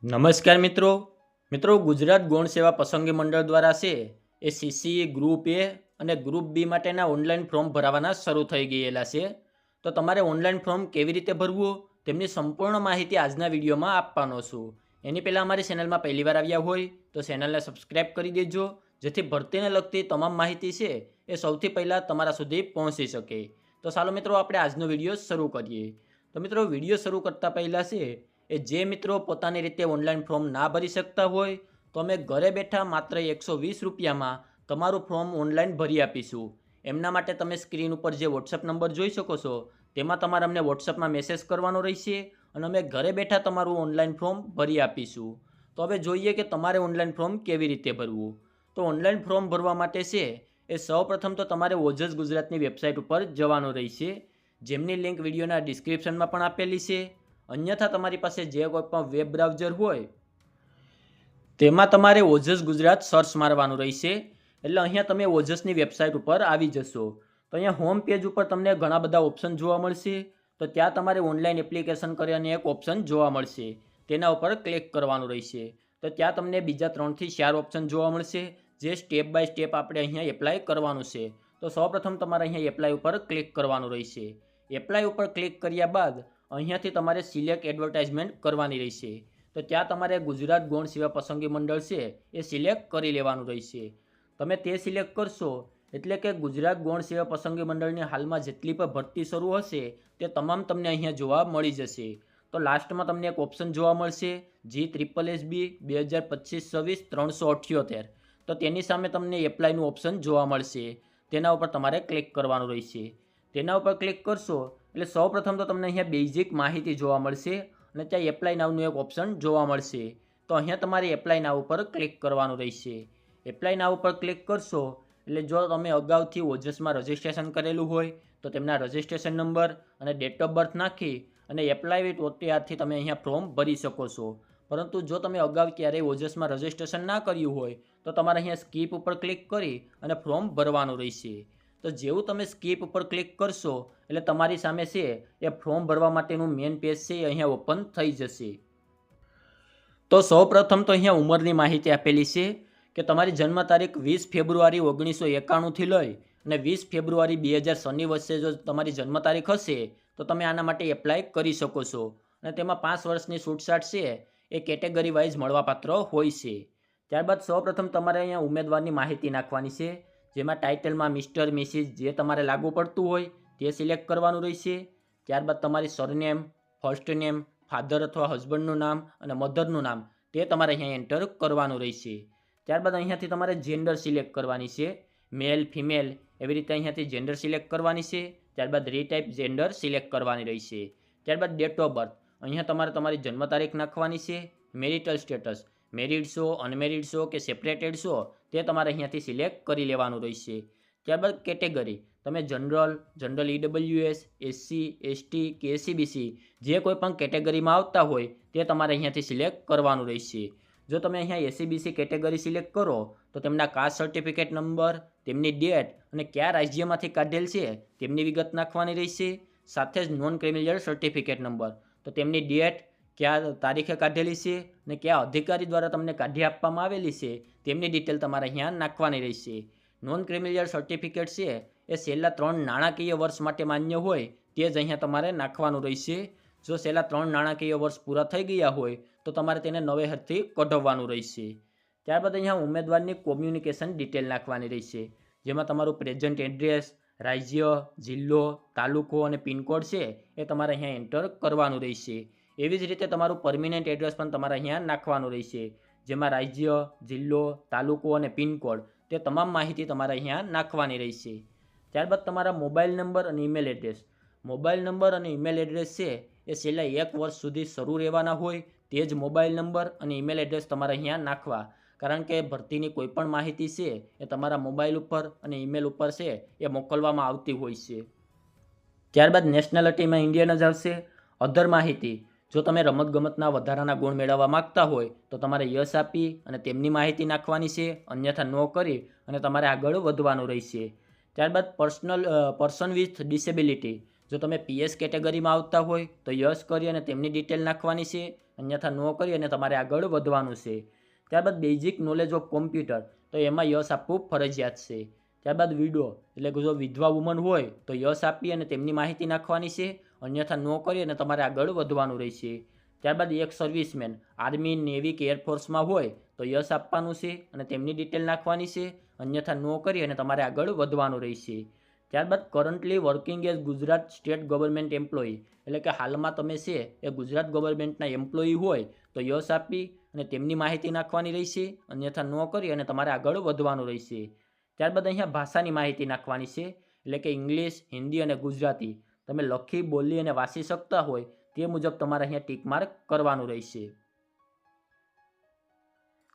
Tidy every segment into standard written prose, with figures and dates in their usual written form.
નમસ્કાર મિત્રો ગુજરાત ગૌણ સેવા પસંદગી મંડળ દ્વારા છે એ સીસી ગ્રુપ એ અને ગ્રુપ બી માટેના ઓનલાઈન ફોર્મ ભરવાના શરૂ થઈ ગયેલા છે। તો તમારે ઓનલાઈન ફોર્મ કેવી રીતે ભરવું તેમની સંપૂર્ણ માહિતી આજના વિડીયોમાં આપવાનો છું। એની પહેલાં અમારી ચેનલમાં પહેલીવાર આવ્યા હોય તો ચેનલને સબસ્ક્રાઈબ કરી દેજો, જેથી ભરતીને લગતી તમામ માહિતી છે એ સૌથી પહેલાં તમારા સુધી પહોંચી શકે। તો ચાલો મિત્રો આપણે આજનો વિડીયો શરૂ કરીએ। તો મિત્રો વિડીયો શરૂ કરતાં પહેલાં છે એ જે મિત્રો પોતાની રીતે ઓનલાઈન ફોર્મ ના ભરી શકતા હોય તો અમે ઘરે બેઠા માત્ર 120 રૂપિયામાં તમારું ફોર્મ ઓનલાઈન ભરી આપીશું। એમના માટે તમે સ્ક્રીન ઉપર જે વોટ્સઅપ નંબર જોઈ શકો છો તેમાં તમારે અમને વોટ્સઅપમાં મેસેજ કરવાનો રહેશે અને અમે ઘરે બેઠા તમારું ઓનલાઈન ફોર્મ ભરી આપીશું। તો હવે જોઈએ કે તમારે ઓનલાઈન ફોર્મ કેવી રીતે ભરવું। તો ઓનલાઈન ફોર્મ ભરવા માટે છે એ સૌપ્રથમ તો તમારે ઓજસ ગુજરાતની વેબસાઇટ ઉપર જવાનું રહેશે, જેમની લિંક વિડીયોના ડિસ્ક્રિપ્શનમાં પણ આપેલી છે। અન્યથા તમારી પાસે જે કોઈ પણ વેબ બ્રાઉઝર હોય તેમાં તમારે ઓજસ ગુજરાત સર્ચ મારવાનું રહેશે, એટલે અહીંયા તમે ઓજસની વેબસાઇટ ઉપર આવી જશો। તો અહીંયા હોમ પેજ ઉપર તમને ઘણા બધા ઓપ્શન જોવા મળશે। તો ત્યાં તમારે ઓનલાઈન એપ્લિકેશન કરીને એક ઓપ્શન જોવા મળશે, તેના ઉપર ક્લિક કરવાનું રહેશે। તો ત્યાં તમને બીજા 3 થી 4 ઓપ્શન જોવા મળશે, જે સ્ટેપ બાય સ્ટેપ આપણે અહીંયા એપ્લાય કરવાનું છે। તો સૌપ્રથમ તમારે અહીંયા એપ્લાય ઉપર ક્લિક કરવાનું રહેશે। એપ્લાય ઉપર ક્લિક કર્યા બાદ અહીંયાથી તમારે સિલેક્ટ એડવર્ટાઇઝમેન્ટ કરવાની રહેશે। તો ત્યાં તમારે ગુજરાત ગૌણ સેવા પસંદગી મંડળ છે એ સિલેક્ટ કરી લેવાનું રહેશે। તમે તે સિલેક્ટ કરશો એટલે કે ગુજરાત ગૌણ સેવા પસંદગી મંડળની હાલમાં જેટલી પણ ભરતી શરૂ હશે તે તમામ તમને અહીંયા જોવા મળી જશે। તો લાસ્ટમાં તમને એક ઓપ્શન જોવા મળશે G SSB 2025-26 378। તો તેની સામે તમને એપ્લાયનું ઓપ્શન જોવા મળશે, તેના ઉપર તમારે ક્લિક કરવાનું રહેશે। તેના ઉપર ક્લિક કરશો એટલે સૌપ્રથમ તો તમને અહીંયા બેઝિક માહિતી જોવા મળશે અને ત્યાં એપ્લાય નાવનું એક ઓપ્શન જોવા મળશે। તો અહીંયા તમારે એપ્લાય નાવ ઉપર ક્લિક કરવાનું રહેશે। એપ્લાય નાવ ઉપર ક્લિક કરશો એટલે જો તમે અગાઉથી ઓજસમાં રજિસ્ટ્રેશન કરેલું હોય તો તેમના રજિસ્ટ્રેશન નંબર અને ડેટ ઓફ બર્થ નાખી અને એપ્લાય વિથ OTRથી તમે અહીંયા ફોર્મ ભરી શકો છો। પરંતુ જો તમે અગાઉ ક્યારેય ઓજસમાં રજિસ્ટ્રેશન ના કર્યું હોય તો તમારે અહીંયા સ્કીપ ઉપર ક્લિક કરી અને ફોર્મ ભરવાનું રહેશે। તો જેવું તમે સ્કીપ ઉપર ક્લિક કરશો એટલે તમારી સામે છે એ ફોર્મ ભરવા માટેનું મેઇન પેજ છે એ અહીંયા ઓપન થઈ જશે। તો સૌપ્રથમ તો અહીંયા ઉંમરની માહિતી આપેલી છે કે તમારી જન્મ તારીખ 20 ફેબ્રુઆરી 1991થી લઈ અને 20 ફેબ્રુઆરી 2006ની વચ્ચે જો તમારી જન્મ તારીખ હશે તો તમે આના માટે એપ્લાય કરી શકો છો અને તેમાં 5 વર્ષની છૂટછાટ છે એ કેટેગરી વાઇઝ મળવાપાત્ર હોય છે। ત્યારબાદ સૌપ્રથમ તમારે અહીંયા ઉમેદવારની માહિતી નાખવાની છે, જેમાં ટાઇટલમાં મિસ્ટર મિસિસ જે તમારે લાગુ પડતું હોય તે સિલેક્ટ કરવાનું રહેશે। ત્યારબાદ તમારી સરનેમ, ફર્સ્ટ નેમ, ફાધર અથવા હસબન્ડનું નામ અને મધરનું નામ તે તમારે અહીંયા એન્ટર કરવાનું રહેશે। ત્યારબાદ અહીંયાથી તમારે જેન્ડર સિલેક્ટ કરવાની છે, મેલ ફિમેલ એવી રીતે અહીંયાથી જેન્ડર સિલેક્ટ કરવાની છે। ત્યારબાદ રીટાઈપ જેન્ડર સિલેક્ટ કરવાની રહેશે। ત્યારબાદ ડેટ ઓફ બર્થ અહીંયા તમારે તમારી જન્મ તારીખ નાખવાની છે। મેરિટલ સ્ટેટસ મેરિડ છો, અનમેરિડ છો કે સેપરેટેડ છો તે તમારે અહીંયાથી સિલેક્ટ કરી લેવાનું રહેશે। ત્યારબાદ કેટેગરી તમે જનરલ, EWS, SC, ST કે SCBC જે કોઈ પણ કેટેગરીમાં આવતા હોય તે તમારે અહીંયાથી સિલેક્ટ કરવાનું રહેશે। જો તમે અહીંયા SCBC કેટેગરી સિલેક્ટ કરો તો તેમના કાસ્ટ સર્ટિફિકેટ નંબર, તેમની ડેટ અને કયા રાજ્યમાંથી કાઢેલ છે તેમની વિગત નાખવાની રહેશે। સાથે જ નોન ક્રિમિનલ સર્ટિફિકેટ નંબર તો તેમની ડેટ, કયા તારીખે કાઢેલી છે અને કયા અધિકારી દ્વારા તમને કાઢી આપવામાં આવેલી છે તેમની ડિટેલ તમારે અહીંયા નાખવાની રહેશે। નોન ક્રિમિનલ સર્ટિફિકેટ છે એ છેલ્લા 3 નાણાકીય વર્ષ માટે માન્ય હોય તે જ અહીંયા તમારે નાખવાનું રહેશે। જો છેલ્લા 3 નાણાકીય વર્ષ પૂરા થઈ ગયા હોય તો તમારે તેને નવેસરથી કઢાવવાનું રહેશે। ત્યારબાદ અહીંયા ઉમેદવારની કોમ્યુનિકેશન ડિટેલ નાખવાની રહેશે, જેમાં તમારું પ્રેઝન્ટ એડ્રેસ, રાજ્ય, જિલ્લો, તાલુકો અને પિનકોડ છે એ તમારે અહીંયા એન્ટર કરવાનું રહેશે। એવી જ રીતે તમારું પરમિનન્ટ એડ્રેસ પણ તમારે અહીંયા નાખવાનું રહેશે, જેમાં રાજ્ય, જિલ્લો, તાલુકો અને પિનકોડ તે તમામ માહિતી તમારે અહીંયા નાખવાની રહેશે। ત્યારબાદ તમારા મોબાઈલ નંબર અને ઈમેલ એડ્રેસ મોબાઈલ નંબર અને ઈમેલ એડ્રેસ છે એ છેલ્લા 1 વર્ષ સુધી શરૂ રહેવાના હોય તે જ મોબાઈલ નંબર અને ઈમેલ એડ્રેસ તમારે અહીંયા નાખવા, કારણ કે ભરતીની કોઈ પણ માહિતી છે એ તમારા મોબાઈલ ઉપર અને ઈમેલ ઉપર છે એ મોકલવામાં આવતી હોય છે। ત્યારબાદ નેશનાલિટીમાં ઇન્ડિયન જ આવશે। અધર માહિતી જો તમે રમતગમતના વધારાના ગુણ મેળવવા માગતા હોય તો તમારે યસ આપી અને તેમની માહિતી નાખવાની છે, અન્યથા નો કરી અને તમારે આગળ વધવાનું રહેશે। ત્યારબાદ પર્સન વિથ ડિસેબિલિટી જો તમે પીએસ કેટેગરીમાં આવતા હોય તો યસ કરી અને તેમની ડિટેલ નાખવાની છે, અન્યથા નો કરી અને તમારે આગળ વધવાનું છે. ત્યારબાદ બેઝિક નોલેજ ઓફ કોમ્પ્યુટર, તો એમાં યસ આપવું ફરજિયાત છે. ત્યારબાદ વિડો એટલે કે જો વિધવા વુમન હોય તો યસ આપી અને તેમની માહિતી નાખવાની છે, અન્યથા નો કરી અને તમારે આગળ વધવાનું રહેશે. ત્યારબાદ એક સર્વિસમેન આર્મી, નેવી કે એરફોર્સમાં હોય તો યસ આપવાનું છે અને તેમની ડિટેલ નાખવાની છે, અન્યથા નો કરી અને તમારે આગળ વધવાનું રહેશે. ત્યારબાદ currently working as Gujarat state government employee, એટલે કે હાલમાં તમે છે એ ગુજરાત ગવર્મેન્ટના એમ્પ્લોયી હોય તો યસ આપી અને તેમની માહિતી નાખવાની રહેશે, અન્યથા નો કરી અને તમારે આગળ વધવાનું રહેશે. ત્યારબાદ અહીંયા ભાષાની માહિતી નાખવાની છે, એટલે કે ઇંગ્લિશ, હિન્દી અને ગુજરાતી તમે લખી, બોલી અને વાંચી શકતા હોય તે મુજબ તમારે અહીંયા ટીક માર્ક કરવાનું રહેશે.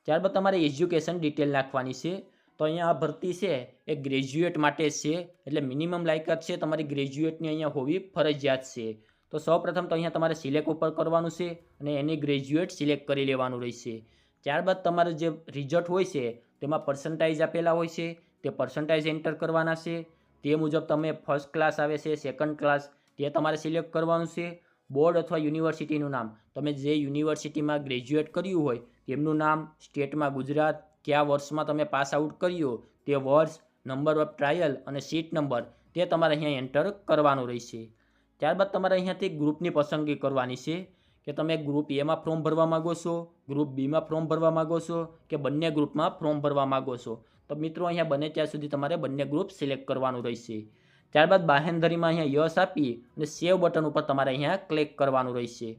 ત્યારબાદ તમારે એજ્યુકેશન ડિટેલ નાખવાની છે. તો અહીંયા આ ભરતી છે એ ગ્રેજ્યુએટ માટે છે, એટલે મિનિમમ લાયકાત છે તમારી ગ્રેજ્યુએટની અહીંયા હોવી ફરજિયાત છે. તો સૌપ્રથમ તો અહીંયા તમારે સિલેક્ટ ઉપર કરવાનું છે અને એની ગ્રેજ્યુએટ સિલેક્ટ કરી લેવાનું રહેશે. ત્યારબાદ તમારે જે રિઝલ્ટ હોય છે તેમાં પર્સન્ટાઇઝ આપેલા હોય છે, તે પર્સન્ટાઇઝ એન્ટર કરવાના છે. તે મુજબ તમે ફર્સ્ટ ક્લાસ આવે છે, સેકન્ડ ક્લાસ, તે તમારે સિલેક્ટ કરવાનું છે. બોર્ડ અથવા યુનિવર્સિટીનું નામ, તમે જે યુનિવર્સિટીમાં ગ્રેજ્યુએટ કર્યું હોય તેમનું નામ, સ્ટેટમાં ગુજરાત, કયા વર્ષમાં તમે પાસ આઉટ કર્યું તે વર્ષ, નંબર ઓફ ટ્રાયલ અને સીટ નંબર તે તમારે અહીંયા એન્ટર કરવાનું રહેશે. ત્યારબાદ તમારે અહીંયાથી ગ્રુપની પસંદગી કરવાની છે કે તમે ગ્રુપ એમાં ફોર્મ ભરવા માગો છો, ગ્રુપ બીમાં ફોર્મ ભરવા માગો છો કે બંને ગ્રુપમાં ફોર્મ ભરવા માગો છો. તો મિત્રો અહીંયા બને ત્યાં સુધી તમારે બંને ગ્રુપ સિલેક્ટ કરવાનું રહેશે. ત્યારબાદ બાહેંધરીમાં અહીંયા યસ આપી અને સેવ બટન ઉપર તમારે અહીંયા ક્લિક કરવાનું રહેશે.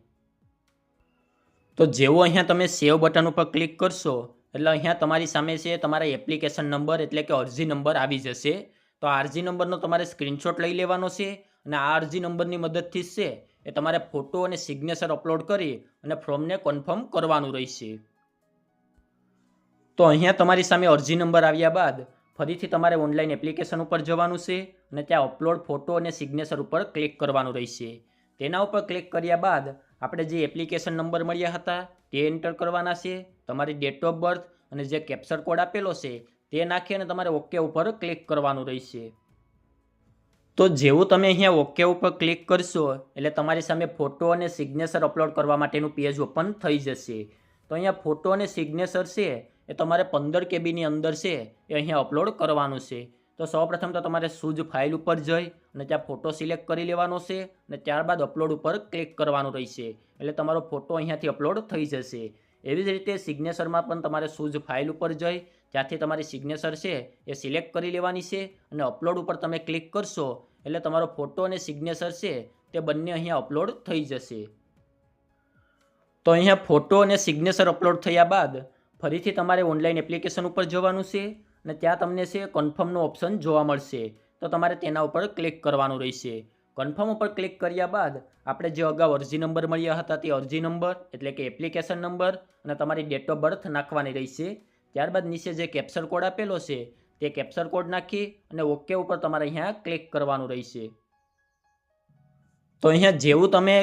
તો જેવો અહીંયા તમે સેવ બટન ઉપર ક્લિક કરશો એટલે અહીંયા તમારી સામે છે તમારા એપ્લિકેશન નંબર એટલે કે અરજી નંબર આવી જશે. તો આ અરજી નંબરનો તમારે સ્ક્રીનશોટ લઈ લેવાનો છે અને આ અરજી નંબરની મદદથી છે એ તમારે ફોટો અને સિગ્નેચર અપલોડ કરી અને ફોર્મને કન્ફર્મ કરવાનું રહેશે. તો અહીંયા તમારી સામે અરજી નંબર આવ્યા બાદ ફરીથી તમારે ઓનલાઈન એપ્લિકેશન ઉપર જવાનું છે અને ત્યાં અપલોડ ફોટો અને સિગ્નેચર ઉપર ક્લિક કરવાનું રહેશે. તેના ઉપર ક્લિક કર્યા બાદ આપણે જે એપ્લિકેશન નંબર મળ્યા હતા તે એન્ટર કરવાના છે, તમારી ડેટ ઓફ બર્થ અને જે કેપ્ચર કોડ આપેલો છે તે નાખી અને તમારે ઓકે ઉપર ક્લિક કરવાનું રહેશે. તો જેવું તમે અહીંયા ઓકે ઉપર ક્લિક કરશો એટલે તમારી સામે ફોટો અને સિગ્નેચર અપલોડ કરવા માટેનું પેજ ઓપન થઈ જશે. તો અહીંયા ફોટો અને સિગ્નેચર છે એ તમારે 15 કેબીની અંદર છે એ અહીંયા અપલોડ કરવાનું છે. તો સૌપ્રથમ તો તમારે સૂઝ ફાઇલ ઉપર જઈ અને ત્યાં ફોટો સિલેક્ટ કરી લેવાનો છે અને ત્યારબાદ અપલોડ ઉપર ક્લિક કરવાનું રહેશે, એટલે તમારો ફોટો અહીંયાથી અપલોડ થઈ જશે. એવી જ રીતે સિગ્નેચરમાં પણ તમારે સૂઝ ફાઇલ ઉપર જઈ ત્યાંથી તમારી સિગ્નેચર છે એ સિલેક્ટ કરી લેવાની છે અને અપલોડ ઉપર તમે ક્લિક કરશો એટલે તમારો ફોટો અને સિગ્નેચર છે તે બંને અહીંયા અપલોડ થઈ જશે. તો અહીંયા ફોટો અને સિગ્નેચર અપલોડ થયા બાદ ફરીથી તમારે ઓનલાઈન એપ્લિકેશન ઉપર જવાનું છે અને ત્યાં તમને છે કન્ફર્મનો ઓપ્શન જોવા મળશે. તો તમારે તેના ઉપર ક્લિક કરવાનું રહેશે. કન્ફર્મ ઉપર ક્લિક કર્યા બાદ આપણે જે અગાઉ અરજી નંબર મળ્યા હતા તે અરજી નંબર એટલે કે એપ્લિકેશન નંબર અને તમારી ડેટ ઓફ બર્થ નાખવાની રહેશે. ત્યારબાદ નીચે જે કેપ્ચર કોડ આપેલો છે તે કેપ્ચર કોડ નાખી અને ઓકે ઉપર તમારે અહીંયા ક્લિક કરવાનું રહેશે. તો અહીંયા જેવું તમે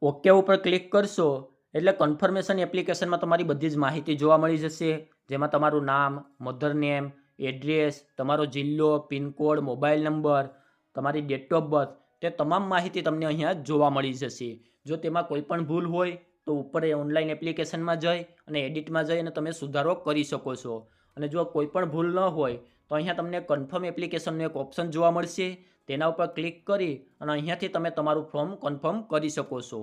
ઓકે ઉપર ક્લિક કરશો એટલે કન્ફર્મેશન એપ્લિકેશનમાં તમારી બધી જ માહિતી જોવા મળી જશે, જેમાં તમારું નામ, મધર નેમ, એડ્રેસ, તમારો જિલ્લો, પિનકોડ, મોબાઈલ નંબર, તમારી ડેટ ઓફ બર્થ તે તમામ માહિતી તમને અહીંયા જોવા મળી જશે. જો તેમાં કોઈ પણ ભૂલ હોય તો ઉપર ઓનલાઈન એપ્લિકેશનમાં જઈ અને એડિટમાં જઈ અને તમે સુધારો કરી શકો છો. અને જો કોઈ પણ ભૂલ ન હોય તો અહીંયા તમને કન્ફર્મ એપ્લિકેશનનો એક ઓપ્શન જોવા મળશે, તેના ઉપર ક્લિક કરી અને અહીંયાથી તમે તમારું ફોર્મ કન્ફર્મ કરી શકો છો.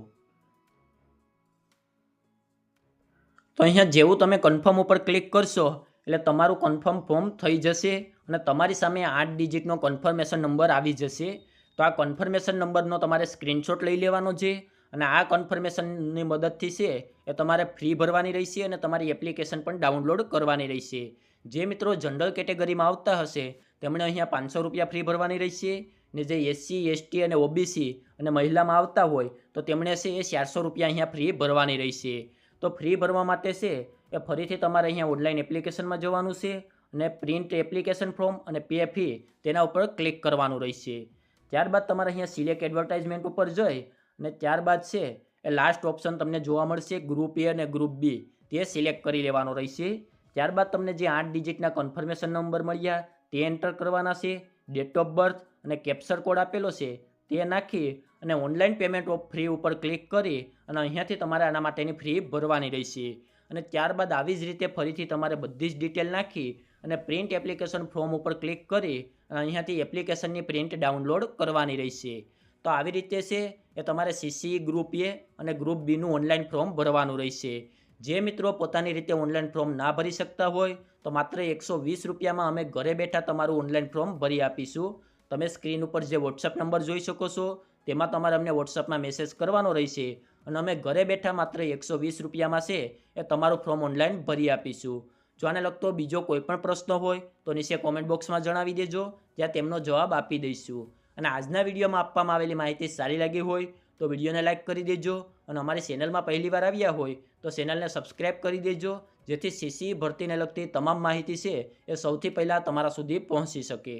તો અહીંયા જેવું તમે કન્ફર્મ ઉપર ક્લિક કરશો એટલે તમારું કન્ફર્મ ફોર્મ થઈ જશે અને તમારી સામે 8 ડિજિટનો કન્ફર્મેશન નંબર આવી જશે. તો આ કન્ફર્મેશન નંબરનો તમારે સ્ક્રીનશોટ લઈ લેવાનો છે અને આ કન્ફર્મેશનની મદદથી છે એ તમારે ફ્રી ભરવાની રહેશે અને તમારી એપ્લિકેશન પણ ડાઉનલોડ કરવાની રહેશે. જે મિત્રો જનરલ કેટેગરીમાં આવતા હશે તેમણે અહીંયા 500 રૂપિયા ફ્રી ભરવાની રહેશે ને જે એસસી, એસટી અને ઓબીસી અને મહિલામાં આવતા હોય તો તેમણે છે એ 400 રૂપિયા અહીંયા ફ્રી ભરવાની રહેશે. તો ફ્રી ભરવા માટે છે એ ફરીથી તમારે અહીંયા ઓનલાઈન એપ્લિકેશનમાં જવાનું છે અને પ્રિન્ટ એપ્લિકેશન ફોર્મ અને પે ફી તેના ઉપર ક્લિક કરવાનું રહેશે. ત્યારબાદ તમારે અહીંયા સિલેક્ટ એડવર્ટાઇઝમેન્ટ ઉપર જઈ અને ત્યારબાદ છે એ લાસ્ટ ઓપ્શન તમને જોવા મળશે ગ્રુપ એ અને ગ્રુપ બી, તે સિલેક્ટ કરી લેવાનો રહેશે. ત્યારબાદ તમને જે 8 ડિજિટના કન્ફર્મેશન નંબર મળ્યા તે એન્ટર કરવાના છે, ડેટ ઓફ બર્થ અને કેપ્ચર કોડ આપેલો છે તે નાખી અને ઓનલાઈન પેમેન્ટ ઓફ ફ્રી ઉપર ક્લિક કરી અને અહીંયાથી તમારે આના માટેની ફ્રી ભરવાની રહેશે. અને ત્યારબાદ આવી જ રીતે ફરીથી તમારે બધી જ ડિટેલ નાખી અને પ્રિન્ટ એપ્લિકેશન ફોર્મ ઉપર ક્લિક કરી અને અહીંયાથી એપ્લિકેશનની પ્રિન્ટ ડાઉનલોડ કરવાની રહેશે. તો આવી રીતે છે એ તમારે સીસી ગ્રુપ એ અને ગ્રુપ બીનું ઓનલાઈન ફોર્મ ભરવાનું રહેશે. જે મિત્રો પોતાની રીતે ઓનલાઈન ફોર્મ ના ભરી શકતા હોય તો માત્ર 120 રૂપિયામાં અમે ઘરે બેઠા તમારું ઓનલાઈન ફોર્મ ભરી આપીશું. તમે સ્ક્રીન ઉપર જે વોટ્સઅપ નંબર જોઈ શકો છો તેમાં તમારે અમને વોટ્સઅપમાં મેસેજ કરવાનો રહેશે અને અમે ઘરે બેઠા માત્ર 120 રૂપિયામાં છે એ તમારું ફોર્મ ઓનલાઈન ભરી આપીશું. જો આને લગતો બીજો કોઈ પણ પ્રશ્ન હોય તો નીચે કોમેન્ટ બોક્સમાં જણાવી દેજો, ત્યાં તેમનો જવાબ આપી દઈશું. અને આજના વિડીયોમાં આપવામાં આવેલી માહિતી સારી લાગી હોય તો વિડીયોને લાઇક કરી દેજો અને અમારી ચેનલમાં પહેલીવાર આવ્યા હોય તો ચેનલને સબસ્ક્રાઈબ કરી દેજો, જેથી સીસી ભરતીને લગતી તમામ માહિતી છે એ સૌથી પહેલાં તમારા સુધી પહોંચી શકે.